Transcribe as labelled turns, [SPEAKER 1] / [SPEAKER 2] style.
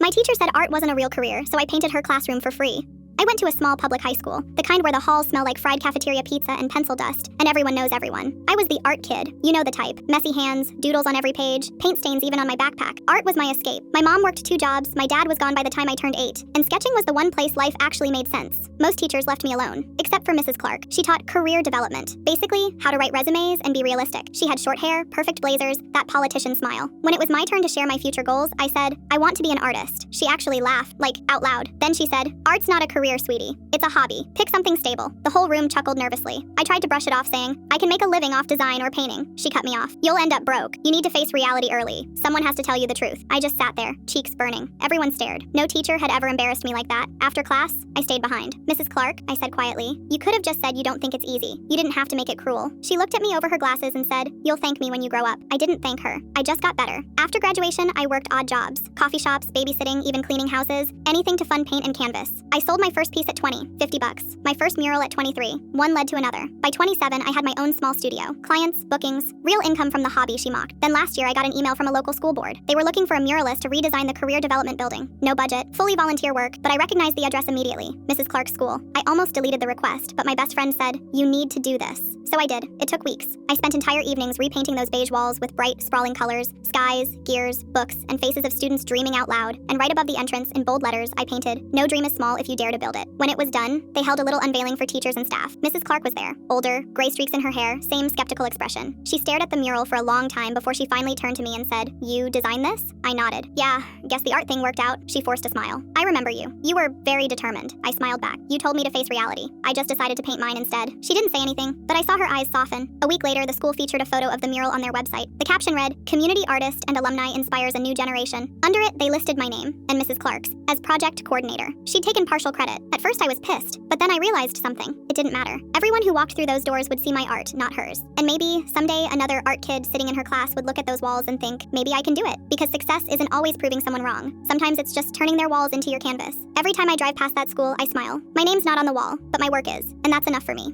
[SPEAKER 1] My teacher said art wasn't a real career, so I painted her classroom for free. I went to a small public high school, the kind where the halls smell like fried cafeteria pizza and pencil dust, and everyone knows everyone. I was the art kid. You know the type. Messy hands, doodles on every page, paint stains even on my backpack. Art was my escape. My mom worked 2 jobs, my dad was gone by the time I turned 8, and sketching was the one place life actually made sense. Most teachers left me alone, except for Mrs. Clark. She taught career development. Basically, how to write resumes and be realistic. She had short hair, perfect blazers, that politician smile. When it was my turn to share my future goals, I said, I want to be an artist. She actually laughed, like, out loud. Then she said, art's not a career, sweetie. It's a hobby. Pick something stable. The whole room chuckled nervously. I tried to brush it off saying, I can make a living off design or painting. She cut me off. You'll end up broke. You need to face reality early. Someone has to tell you the truth. I just sat there, cheeks burning. Everyone stared. No teacher had ever embarrassed me like that. After class, I stayed behind. Mrs. Clark, I said quietly, you could have just said you don't think it's easy. You didn't have to make it cruel. She looked at me over her glasses and said, you'll thank me when you grow up. I didn't thank her. I just got better. After graduation, I worked odd jobs. Coffee shops, babysitting, even cleaning houses. Anything to fund paint and canvas. I sold my first piece at 20, $50. My first mural at 23. One led to another. By 27, I had my own small studio. Clients, bookings, real income from the hobby, she mocked. Then last year, I got an email from a local school board. They were looking for a muralist to redesign the career development building. No budget, fully volunteer work, but I recognized the address immediately. Mrs. Clark's school. I almost deleted the request, but my best friend said, you need to do this. So I did. It took weeks. I spent entire evenings repainting those beige walls with bright, sprawling colors, skies, gears, books, and faces of students dreaming out loud. And right above the entrance, in bold letters, I painted, no dream is small if you dare to build it. When it was done, they held a little unveiling for teachers and staff. Mrs. Clark was there. Older, gray streaks in her hair, same skeptical expression. She stared at the mural for a long time before she finally turned to me and said, you designed this? I nodded. Yeah, guess the art thing worked out. She forced a smile. I remember you. You were very determined. I smiled back. You told me to face reality. I just decided to paint mine instead. She didn't say anything, but I saw her eyes soften. A week later, the school featured a photo of the mural on their website. The caption read, Community artist and alumni inspires a new generation. Under it, they listed my name, and Mrs. Clark's, as project coordinator. She'd taken partial credit. At first I was pissed, but then I realized something. It didn't matter. Everyone who walked through those doors would see my art, not hers. And maybe someday another art kid sitting in her class would look at those walls and think, maybe I can do it. Because success isn't always proving someone wrong. Sometimes it's just turning their walls into your canvas. Every time I drive past that school, I smile. My name's not on the wall, but my work is, and that's enough for me.